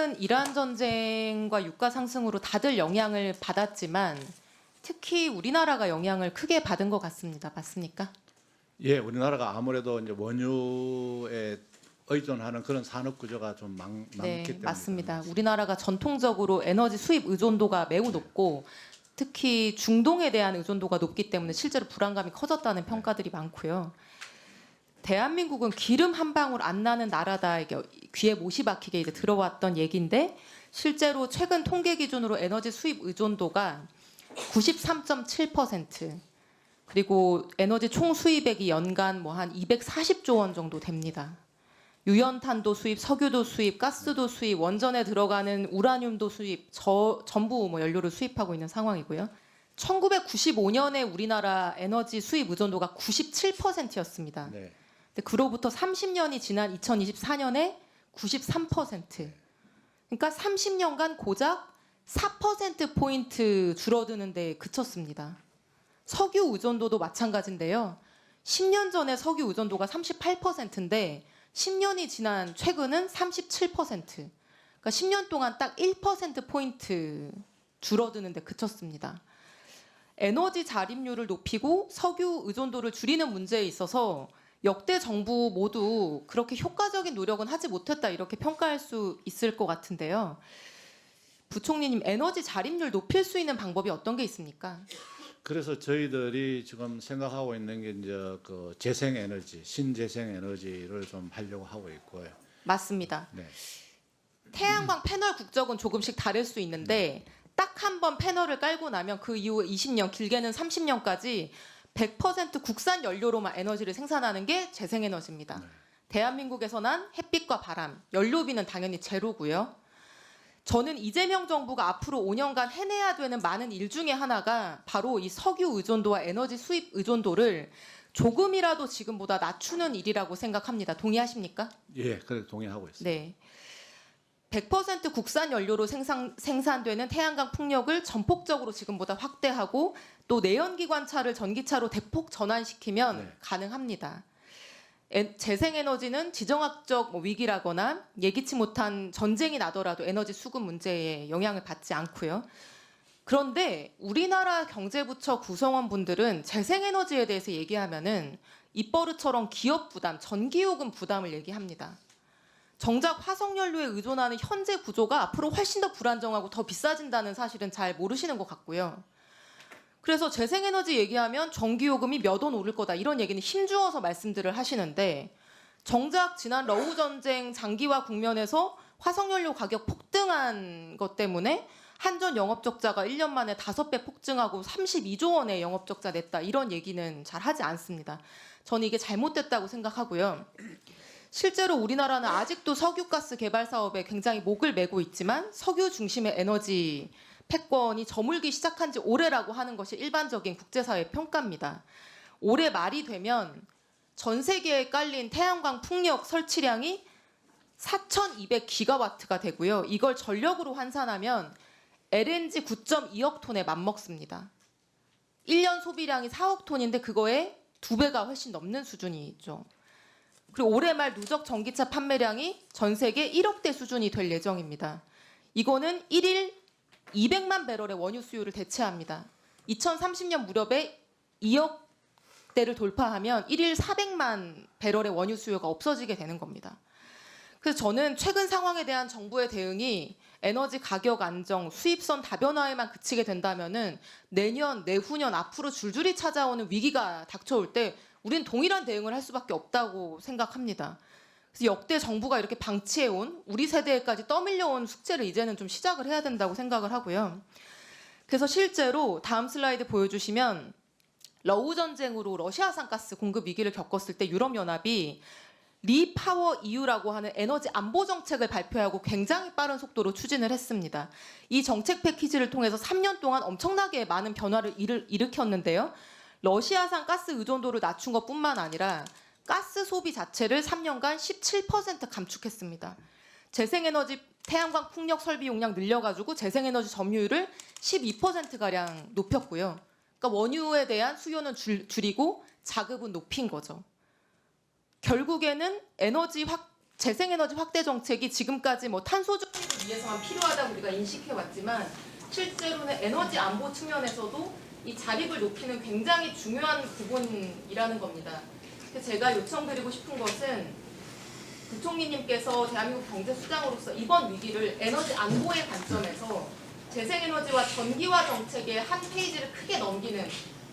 최근 이란 전쟁과 유가 상승으로 다들 영향을 받았지만 특히 우리나라가 영향을 크게 받은 것 같습니다. 맞습니까? 예, 우리나라가 아무래도 이제 원유에 의존하는 그런 산업 구조가 좀 많기 네, 때문에 맞습니다. 우리나라가 전통적으로 에너지 수입 의존도가 매우 높고 특히 중동에 대한 의존도가 높기 때문에 실제로 불안감이 커졌다는 평가들이 많고요. 대한민국은 기름 한 방울 안 나는 나라다, 이게 귀에 못이 박히게 이제 들어왔던 얘기인데 실제로 최근 통계 기준으로 에너지 수입 의존도가 93.7%, 그리고 에너지 총 수입액이 연간 뭐 한 240조 원 정도 됩니다. 유연탄도 수입, 석유도 수입, 가스도 수입, 원전에 들어가는 우라늄도 수입, 전부 뭐 연료를 수입하고 있는 상황이고요. 1995년에 우리나라 에너지 수입 의존도가 97%였습니다. 네. 근데 그로부터 30년이 지난 2024년에 93%. 그러니까 30년간 고작 4%포인트 줄어드는 데 그쳤습니다. 석유 의존도도 마찬가지인데요. 10년 전에 석유 의존도가 38%인데 10년이 지난 최근은 37%. 그러니까 10년 동안 딱 1%포인트 줄어드는 데 그쳤습니다. 에너지 자립률을 높이고 석유 의존도를 줄이는 문제에 있어서 역대 정부 모두 그렇게 효과적인 노력은 하지 못했다, 이렇게 평가할 수 있을 것 같은데요. 부총리님, 에너지 자립률 높일 수 있는 방법이 어떤 게 있습니까? 그래서 저희들이 지금 생각하고 있는 게 이제 그 재생에너지, 신재생에너지를 좀 하려고 하고 있고요. 맞습니다. 네. 태양광 패널 국적은 조금씩 다를 수 있는데 딱 한 번 패널을 깔고 나면 그 이후 20년, 길게는 30년까지 100% 국산 연료로만 에너지를 생산하는 게 재생에너지입니다. 대한민국에서 난 햇빛과 바람, 연료비는 당연히 제로고요. 저는 이재명 정부가 앞으로 5년간 해내야 되는 많은 일 중에 하나가 바로 이 석유 의존도와 에너지 수입 의존도를 조금이라도 지금보다 낮추는 일이라고 생각합니다. 동의하십니까? 예, 그래 동의하고 있습니다. 네. 100% 국산 연료로 생산되는 태양광 풍력을 전폭적으로 지금보다 확대하고 또 내연기관차를 전기차로 대폭 전환시키면 네. 가능합니다. 재생에너지는 지정학적 위기라거나 예기치 못한 전쟁이 나더라도 에너지 수급 문제에 영향을 받지 않고요. 그런데 우리나라 경제부처 구성원분들은 재생에너지에 대해서 얘기하면은 입버릇처럼 기업 부담, 전기요금 부담을 얘기합니다. 정작 화석연료에 의존하는 현재 구조가 앞으로 훨씬 더 불안정하고 더 비싸진다는 사실은 잘 모르시는 것 같고요. 그래서 재생에너지 얘기하면 전기요금이 몇 원 오를 거다, 이런 얘기는 힘주어서 말씀들을 하시는데 정작 지난 러우 전쟁 장기화 국면에서 화석연료 가격 폭등한 것 때문에 한전 영업적자가 1년 만에 5배 폭증하고 32조 원의 영업적자 냈다, 이런 얘기는 잘 하지 않습니다. 저는 이게 잘못됐다고 생각하고요. 실제로 우리나라는 아직도 석유가스 개발 사업에 굉장히 목을 메고 있지만 석유 중심의 에너지 패권이 저물기 시작한 지 오래라고 하는 것이 일반적인 국제사회 평가입니다. 올해 말이 되면 전 세계에 깔린 태양광 풍력 설치량이 4,200기가와트가 되고요. 이걸 전력으로 환산하면 LNG 9.2억 톤에 맞먹습니다. 1년 소비량이 4억 톤인데 그거에 2배가 훨씬 넘는 수준이 있죠. 그리고 올해 말 누적 전기차 판매량이 전 세계 1억 대 수준이 될 예정입니다. 이거는 1일 200만 배럴의 원유 수요를 대체합니다. 2030년 무렵에 2억 대를 돌파하면 1일 400만 배럴의 원유 수요가 없어지게 되는 겁니다. 그래서 저는 최근 상황에 대한 정부의 대응이 에너지 가격 안정, 수입선 다변화에만 그치게 된다면은 내년, 내후년 앞으로 줄줄이 찾아오는 위기가 닥쳐올 때 우린 동일한 대응을 할 수밖에 없다고 생각합니다. 그래서 역대 정부가 이렇게 방치해온, 우리 세대까지 떠밀려온 숙제를 이제는 좀 시작을 해야 된다고 생각을 하고요. 그래서 실제로 다음 슬라이드 보여주시면 러우 전쟁으로 러시아산 가스 공급 위기를 겪었을 때 유럽연합이 리파워 EU라고 하는 에너지 안보 정책을 발표하고 굉장히 빠른 속도로 추진을 했습니다. 이 정책 패키지를 통해서 3년 동안 엄청나게 많은 변화를 일으켰는데요. 러시아산 가스 의존도를 낮춘 것뿐만 아니라 가스 소비 자체를 3년간 17% 감축했습니다. 재생에너지 태양광 풍력 설비 용량 늘려가지고 재생에너지 점유율을 12%가량 높였고요. 그러니까 원유에 대한 수요는 줄이고 자급은 높인 거죠. 결국에는 에너지 재생에너지 확대 정책이 지금까지 뭐 탄소 중립을 위해서만 필요하다고 우리가 인식해 왔지만 실제로는 에너지 안보 측면에서도 이 자립을 높이는 굉장히 중요한 부분이라는 겁니다. 그래서 제가 요청드리고 싶은 것은 부총리님께서 대한민국 경제수장으로서 이번 위기를 에너지 안보의 관점에서 재생에너지와 전기화 정책의 한 페이지를 크게 넘기는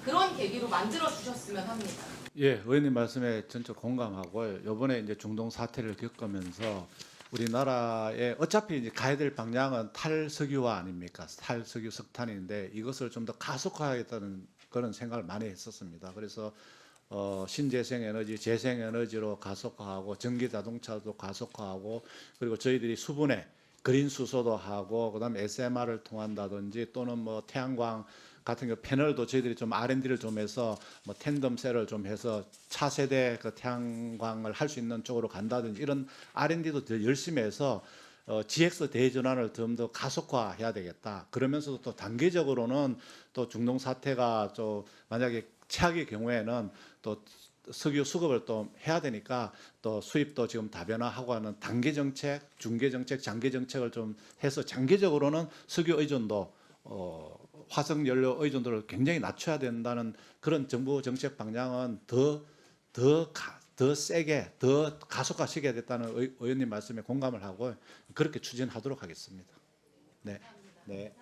그런 계기로 만들어 주셨으면 합니다. 예, 의원님 말씀에 전적 공감하고요. 이번에 이제 중동 사태를 겪으면서 우리나라에 어차피 이제 가야 될 방향은 탈석유화 아닙니까? 탈석유 석탄인데 이것을 좀 더 가속화하겠다는 그런 생각을 많이 했었습니다. 그래서 신재생에너지, 재생에너지로 가속화하고 전기 자동차도 가속화하고 그리고 저희들이 수분해 그린 수소도 하고 그다음에 SMR을 통한다든지 또는 뭐 태양광 같은 경우 패널도 저희들이 좀 R&D를 좀 해서 뭐 텐덤 셀을 좀 해서 차세대 그 태양광을 할 수 있는 쪽으로 간다든지 이런 R&D도 더 열심히 해서 GX 대전환을 좀 더 가속화해야 되겠다. 그러면서도 또 단계적으로는 또 중동 사태가 좀 만약에 최악의 경우에는 또 석유 수급을 또 해야 되니까 또 수입도 지금 다변화하고 하는 단계 정책, 중계 정책, 장기 정책을 좀 해서 장기적으로는 석유 의존도 화석 연료 의존도를 굉장히 낮춰야 된다는 그런 정부 정책 방향은 더 세게 더 가속화시켜야 됐다는 의원님 말씀에 공감을 하고 그렇게 추진하도록 하겠습니다. 네. 네.